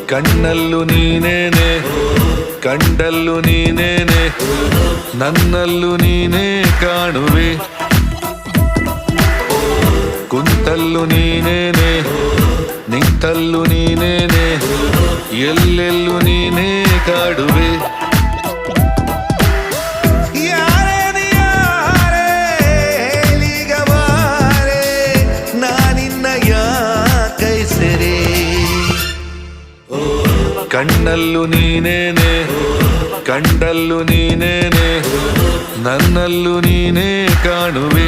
ಕಣ್ಣಲ್ಲೂ ನೀನೇನೆ, ಕಂಡಲ್ಲೂ ನೀನೇನೆ, ನನ್ನಲ್ಲೂ ನೀನೇ ಕಾಣುವೆ. ಕುಂತಲ್ಲೂ ನೀನೇನೆ, ನಿಂತಲ್ಲೂ ನೀನೇನೆ, ಎಲ್ಲೆಲ್ಲೂ ನೀನೇ ಕಾಡುವೆ. ಕಣ್ಣಲ್ಲೂ ನೀನೇನೆ, ಕಂಡಲ್ಲೂ ನೀನೇನೆ, ನನ್ನಲ್ಲೂ ನೀನೇ ಕಾಣುವೆ.